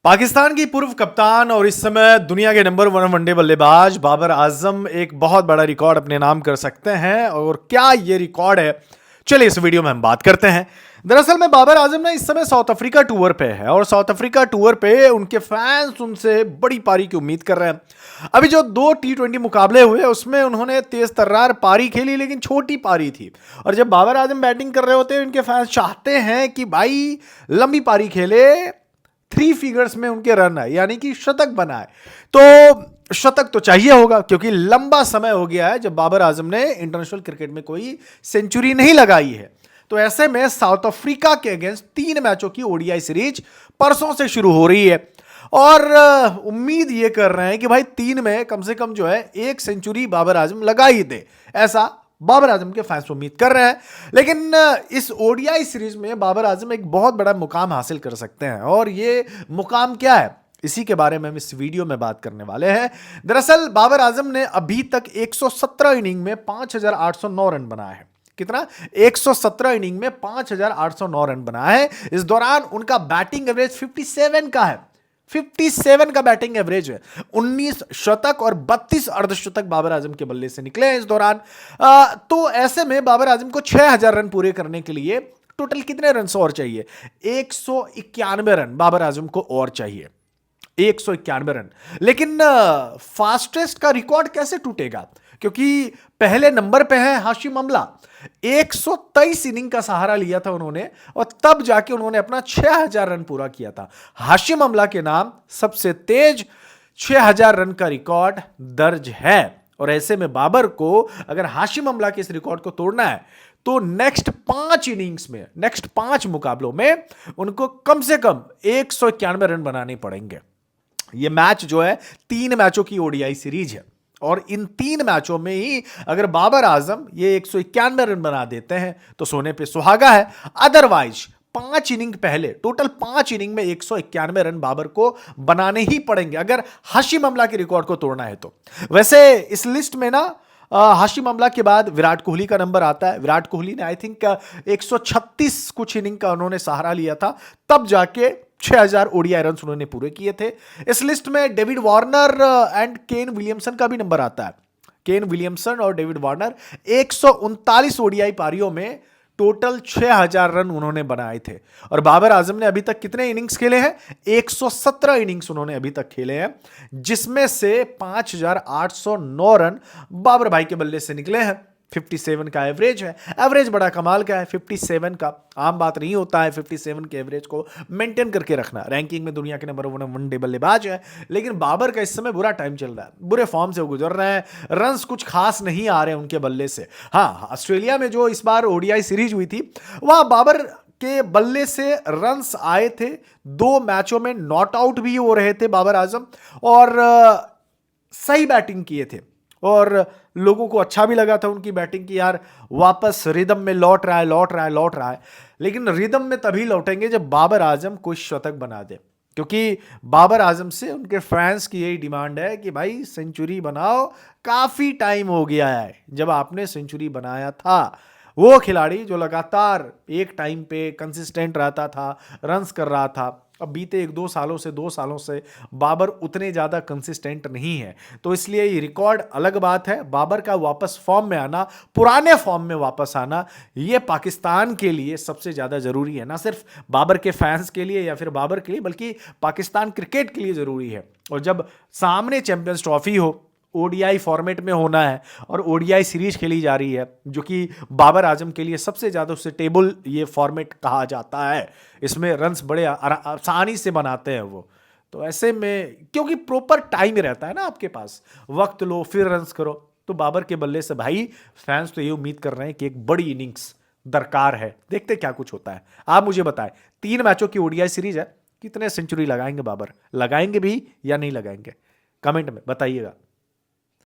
पाकिस्तान की पूर्व कप्तान और इस समय दुनिया के नंबर 1 वनडे बल्लेबाज बाबर आजम एक बहुत बड़ा रिकॉर्ड अपने नाम कर सकते हैं। और क्या ये रिकॉर्ड है, चलिए इस वीडियो में हम बात करते हैं। दरअसल में बाबर आजम ना इस समय साउथ अफ्रीका टूर पे है और साउथ अफ्रीका टूर पे उनके फैंस उनसे बड़ी पारी की उम्मीद कर रहे हैं। अभी जो 2 T20 मुकाबले हुए उसमें उन्होंने तेज तर्रार पारी खेली, लेकिन छोटी पारी थी। और जब बाबर आजम बैटिंग कर रहे होते हैं, उनके फैंस चाहते हैं कि भाई लंबी पारी खेले, 3 फिगर्स में उनके रन है, यानी कि शतक बनाए। तो शतक तो चाहिए होगा, क्योंकि लंबा समय हो गया है जब बाबर आजम ने इंटरनेशनल क्रिकेट में कोई सेंचुरी नहीं लगाई है। तो ऐसे में साउथ अफ्रीका के अगेंस्ट 3 मैचों की ओडीआई सीरीज परसों से शुरू हो रही है और उम्मीद ये कर रहे हैं कि भाई 3 में कम से कम जो है 1 सेंचुरी बाबर आजम लगा ही दे, ऐसा बाबर आजम के फैंस उम्मीद कर रहे हैं। लेकिन इस ओडीआई सीरीज में बाबर आजम एक बहुत बड़ा मुकाम हासिल कर सकते हैं, और ये मुकाम क्या है, इसी के बारे में हम इस वीडियो में बात करने वाले हैं। दरअसल बाबर आजम ने अभी तक 117 इनिंग में 5,809 रन बनाए हैं। कितना? 117 इनिंग में 5,809 रन बनाए हैं। इस दौरान उनका बैटिंग एवरेज 57 का है। 57 का बैटिंग एवरेज है। 19 शतक और 32 अर्धशतक बाबर आजम के बल्ले से निकले हैं इस दौरान। तो ऐसे में बाबर आजम को 6,000 रन पूरे करने के लिए टोटल कितने रन और चाहिए? 191 रन बाबर आजम को और चाहिए, 191 रन। लेकिन फास्टेस्ट का रिकॉर्ड कैसे टूटेगा? क्योंकि पहले नंबर पे है हाशिम अमला, 123 इनिंग का सहारा लिया था उन्होंने, और तब जाके उन्होंने अपना 6,000 रन पूरा किया था। हाशिम अमला के नाम सबसे तेज 6,000 रन का रिकॉर्ड दर्ज है। और ऐसे में बाबर को अगर हाशिम अमला के इस रिकॉर्ड को तोड़ना है तो नेक्स्ट 5 इनिंग्स में, नेक्स्ट 5 मुकाबलों में उनको कम से कम 191 रन बनाने पड़ेंगे। यह मैच जो है 3 मैचों की ओडीआई सीरीज है, और इन 3 मैचों में ही अगर बाबर आजम ये 191 रन बना देते हैं तो सोने पे सुहागा है। अदरवाइज 5 इनिंग पहले, टोटल 5 इनिंग में 191 रन बाबर को बनाने ही पड़ेंगे अगर हाशिम अमला के रिकॉर्ड को तोड़ना है तो। वैसे इस लिस्ट में ना हाशिम अमला के बाद विराट कोहली का नंबर आता है। विराट कोहली ने आई थिंक 136 कुछ इनिंग का उन्होंने सहारा लिया था, तब जाके 6,000 ओडीआई रन उन्होंने पूरे किए थे। इस लिस्ट में David Warner and Kane Williamson का भी नंबर आता है। केन विलियमसन और डेविड वार्नर 139 ओडीआई पारियों में टोटल 6,000 रन उन्होंने बनाए थे। और बाबर आजम ने अभी तक कितने इनिंग्स खेले हैं? 117 इनिंग्स उन्होंने अभी तक खेले हैं, जिसमें से 5,809 रन बाबर भाई के बल्ले से निकले हैं। 57 का एवरेज है। एवरेज बड़ा कमाल का है 57 का, आम बात नहीं होता है 57 के एवरेज को मेंटेन करके रखना। रैंकिंग में दुनिया के नंबर 1 वनडे बल्लेबाज है, लेकिन बाबर का इस समय बुरा टाइम चल रहा है, बुरे फॉर्म से वो गुजर रहे हैं। रन्स कुछ खास नहीं आ रहे हैं उनके बल्ले से। हाँ, ऑस्ट्रेलिया में जो इस बार ओडीआई सीरीज हुई थी, वहां बाबर के बल्ले से रन्स आए थे। 2 मैचों में नॉट आउट भी हो रहे थे बाबर आजम, और सही बैटिंग किए थे, और लोगों को अच्छा भी लगा था उनकी बैटिंग की, यार वापस रिदम में लौट रहा है, लौट रहा है, लौट रहा है। लेकिन रिदम में तभी लौटेंगे जब बाबर आजम कोई शतक बना दे, क्योंकि बाबर आजम से उनके फैंस की यही डिमांड है कि भाई सेंचुरी बनाओ। काफी टाइम हो गया है जब आपने सेंचुरी बनाया था। वो खिलाड़ी जो लगातार एक टाइम पे कंसिस्टेंट रहता था, रन्स कर रहा था, अब बीते 2 सालों से बाबर उतने ज़्यादा कंसिस्टेंट नहीं है। तो इसलिए ये रिकॉर्ड अलग बात है। बाबर का वापस फॉर्म में आना, पुराने फॉर्म में वापस आना, ये पाकिस्तान के लिए सबसे ज़्यादा ज़रूरी है। ना सिर्फ बाबर के फैंस के लिए या फिर बाबर के लिए, बल्कि पाकिस्तान क्रिकेट के लिए ज़रूरी है। और जब सामने चैंपियंस ट्रॉफी हो, ओडीआई फॉर्मेट में होना है, और ओडीआई सीरीज खेली जा रही है, जो कि बाबर आजम के लिए सबसे ज़्यादा सुटेबल ये फॉर्मेट कहा जाता है। इसमें रन्स बड़े आसानी से बनाते हैं वो। तो ऐसे में क्योंकि प्रॉपर टाइम रहता है ना आपके पास, वक्त लो फिर रन्स करो, तो बाबर के बल्ले से भाई फैंस तो ये उम्मीद कर रहे हैं कि एक बड़ी इनिंग्स दरकार है। देखते क्या कुछ होता है। आप मुझे बताएं, 3 मैचों की ओडीआई सीरीज है, कितने सेंचुरी लगाएंगे बाबर? लगाएंगे भी या नहीं लगाएंगे? कमेंट में बताइएगा।